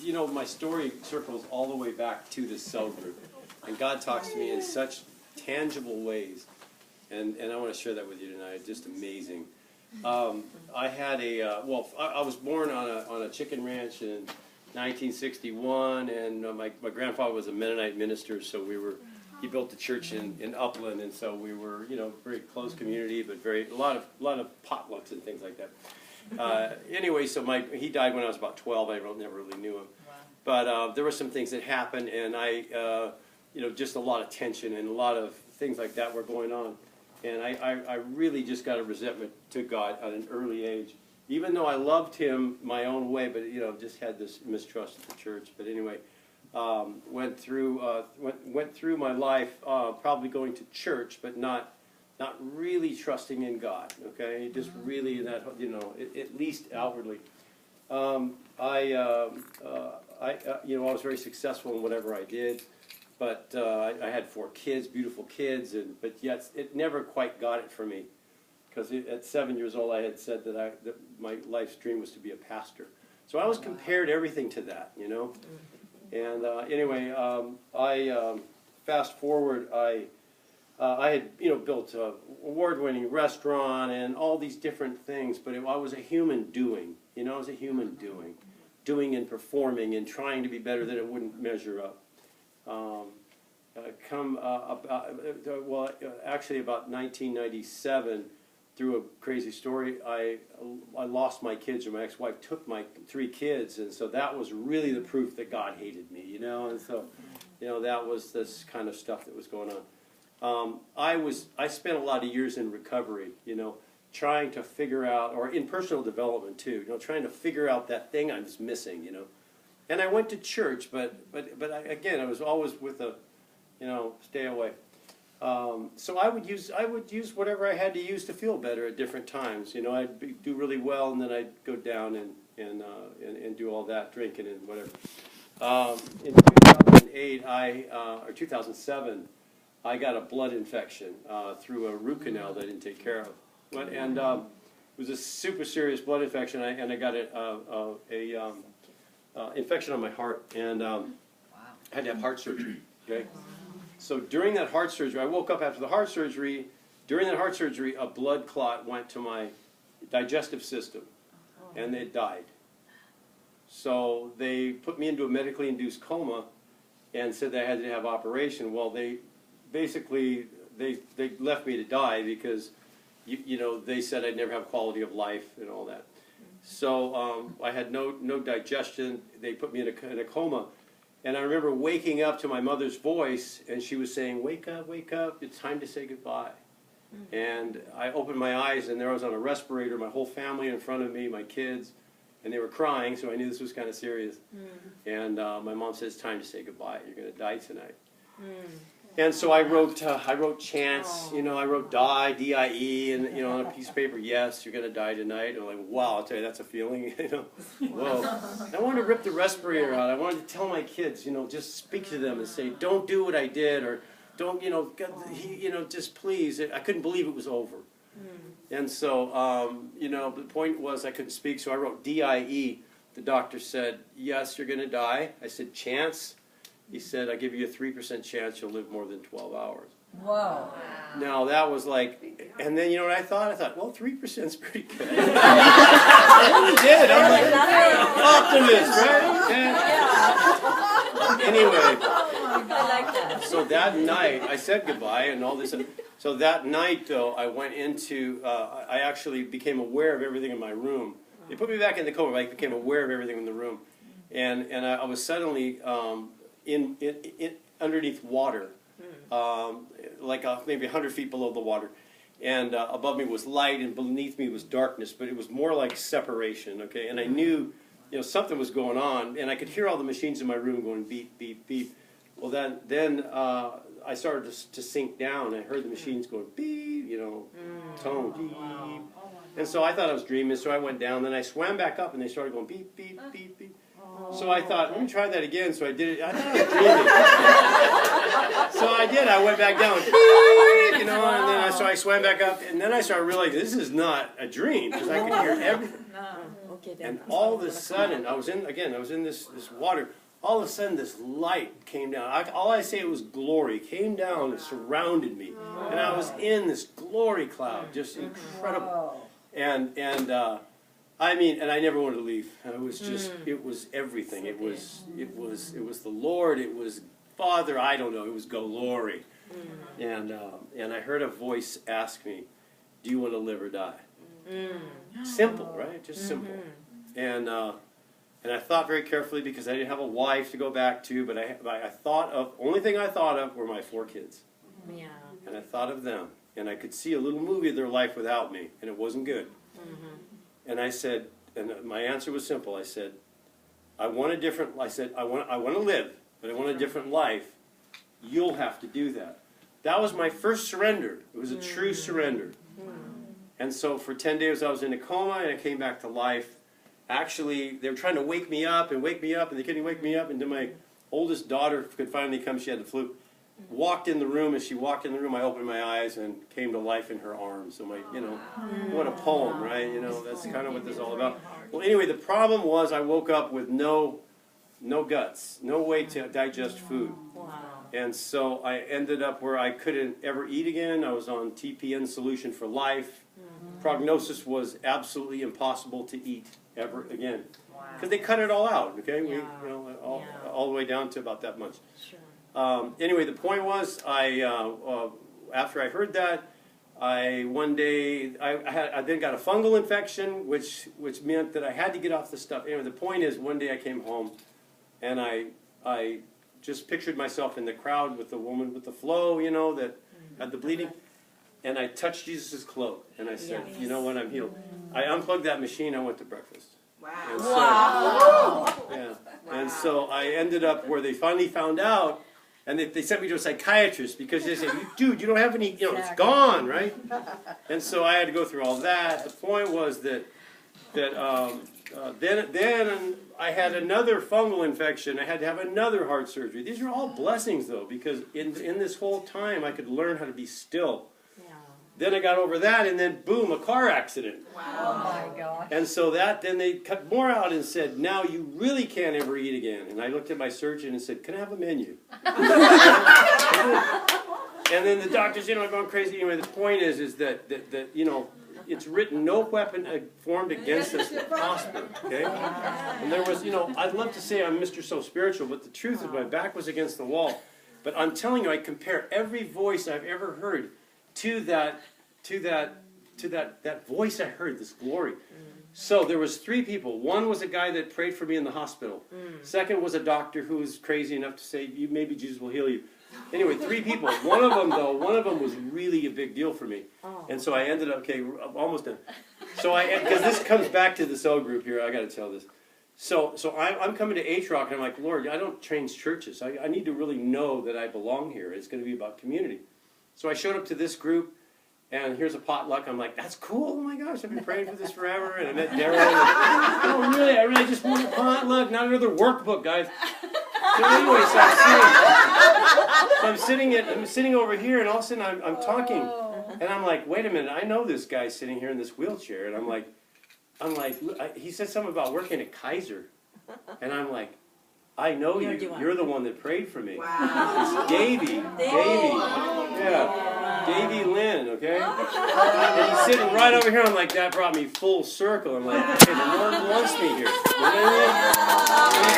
you know, my story circles all the way back to this cell group. And God talks to me in such tangible ways. And I want to share that with you tonight. Just amazing. I had a, I was born on a chicken ranch in 1961, and my grandfather was a Mennonite minister, so he built the church in Upland, and so we were, you know, very close community, but a lot of potlucks and things like that. Anyway, so he died when I was about 12. I never really knew him. Wow. But there were some things that happened, and you know, just a lot of tension and a lot of things like that were going on. And I really just got a resentment to God at an early age. Even though I loved him my own way, but, you know, just had this mistrust of the church. But anyway, went through my life probably going to church, but not really trusting in God, okay? Just really in that, you know, at least outwardly. You know, I was very successful in whatever I did. But I had 4 kids, beautiful kids, but yet it never quite got it for me. Because at 7 years old, I had said that my life's dream was to be a pastor. So I was compared everything to that, you know. And anyway, fast forward, I had, you know, built an award-winning restaurant and all these different things, but I was a human doing, you know, I was a human doing and performing and trying to be better than it wouldn't measure up. Actually about 1997, through a crazy story, I lost my kids, or my ex-wife took my 3 kids, and so that was really the proof that God hated me, you know, and so, you know, that was this kind of stuff that was going on. I spent a lot of years in recovery, you know, trying to figure out, or in personal development too, you know, trying to figure out that thing I was missing, you know. And I went to church, but again, I was always with a, you know, stay away. So I would use whatever I had to use to feel better at different times. You know, I'd do really well, and then I'd go down and do all that, drinking and whatever. In 2008, or 2007, I got a blood infection through a root canal that I didn't take care of, and it was a super serious blood infection, and I got infection on my heart, and I had to have heart surgery. Okay, so during that heart surgery, I woke up after the heart surgery. During that heart surgery, a blood clot went to my digestive system, and it died. So they put me into a medically induced coma, and said that I had to have operation. Well, they basically they left me to die because you know, they said I'd never have quality of life and all that. So I had no digestion. They put me in a coma. And I remember waking up to my mother's voice, and she was saying, wake up, it's time to say goodbye. Mm-hmm. And I opened my eyes, and there I was on a respirator, my whole family in front of me, my kids, and they were crying, so I knew this was kind of serious. Mm-hmm. And my mom said, it's time to say goodbye. You're going to die tonight. Mm-hmm. And so I wrote chants, you know, I wrote die, D-I-E, and, you know, on a piece of paper, yes, you're going to die tonight. And I'm like, wow, I'll tell you, that's a feeling, you know. Whoa. I wanted to rip the respirator out. I wanted to tell my kids, you know, just speak to them and say, don't do what I did, or don't, you know, just please. I couldn't believe it was over. And so, you know, the point was I couldn't speak, so I wrote D-I-E. The doctor said, yes, you're going to die. I said, chance. He said, I give you a 3% chance you'll live more than 12 hours. Whoa. Now, that was like, and then, you know what I thought? I thought, well, 3% is pretty good. I really did. I'm like, optimist, right? Anyway, so that night, I said goodbye and all this. So that night, though, I went into, I actually became aware of everything in my room. They put me back in the coma, but I became aware of everything in the room. And I was suddenly in underneath water, like maybe 100 feet below the water, and above me was light, and beneath me was darkness. But it was more like separation, okay. And I knew, you know, something was going on, and I could hear all the machines in my room going beep, beep, beep. Well, then I started to sink down. I heard the machines going beep, you know, tone beep. And so I thought I was dreaming. So I went down. Then I swam back up, and they started going beep, beep, beep, beep. So I thought, let me try that again. So I did it. I thought I was dreaming. So I did. I went back down, you know, and then I swam back up, and then I started realizing this is not a dream because I could hear everything. And all of a sudden, I was in this water. All of a sudden, this light came down. All I say was glory came down and surrounded me, and I was in this glory cloud, just incredible. And I mean, and I never wanted to leave. It was just, it was everything. It was the Lord. It was Father. I don't know. It was glory. And I heard a voice ask me, "Do you want to live or die?" Simple, right? Just simple. And I thought very carefully because I didn't have a wife to go back to, but I thought of, only thing I thought of were my 4 kids. Yeah. And I thought of them. And I could see a little movie of their life without me, and it wasn't good. And I said, and my answer was simple. I said, I want to live, but I want a different life. You'll have to do that. That was my first surrender. It was a true surrender. And so for 10 days I was in a coma, and I came back to life. Actually, they were trying to wake me up, and they couldn't wake me up. And then my oldest daughter could finally come. She had the flu. Walked in the room. As she walked in the room, I opened my eyes and came to life in her arms. So what a poem, right? That's kind of what this is all about. Well, anyway, the problem was I woke up with no guts, no way to digest food. And so I ended up where I couldn't ever eat again. I was on TPN solution for life. Prognosis was absolutely impossible to eat ever again, because they cut it all out. Okay, all the way down to about that much. Anyway, the point was, after I heard that, one day I then got a fungal infection, which meant that I had to get off the stuff. Anyway, the point is, one day I came home, and I just pictured myself in the crowd with the woman with the flow, that had the bleeding. And I touched Jesus' cloak, and I said, "You know what? I'm healed." I unplugged that machine. I went to breakfast. Wow! And so I ended up where they finally found out, and they sent me to a psychiatrist because they said, "Dude, you don't have any. It's gone, right?" And so I had to go through all that. The point was that then I had another fungal infection. I had to have another heart surgery. These are all blessings, though, because in this whole time I could learn how to be still. Then I got over that, and then boom, a car accident. Wow. Oh my gosh. And so then they cut more out and said, "Now you really can't ever eat again." And I looked at my surgeon and said, "Can I have a menu?" And then the doctors, going crazy. Anyway, the point is that it's written, "No weapon formed against us will prosper." Okay? And there was, I'd love to say I'm Mr. So Spiritual, but the truth is my back was against the wall. But I'm telling you, I compare every voice I've ever heard to that voice I heard, this glory. So there was 3 people. One was a guy that prayed for me in the hospital. Second was a doctor who was crazy enough to say, maybe Jesus will heal you. Anyway, 3 people. One of them was really a big deal for me. And so I ended up, I'm almost done. So because this comes back to the cell group here, I got to tell this. So I'm coming to HROCK, and I'm like, "Lord, I don't change churches. I need to really know that I belong here. It's going to be about community." So I showed up to this group, and here's a potluck. I'm like, "That's cool. Oh my gosh, I've been praying for this forever." And I met Daryl. I really just want a potluck, not another workbook, guys. So anyway, I'm sitting over here, and all of a sudden I'm talking, and I'm like, "Wait a minute, I know this guy sitting here in this wheelchair." And I'm like, he said something about working at Kaiser, and I'm like, "I know you. You're the one that prayed for me." Wow. It's Davey. Davey Lynn, okay? And he's sitting right over here. I'm like, that brought me full circle. I'm like, okay, the Lord wants me here. And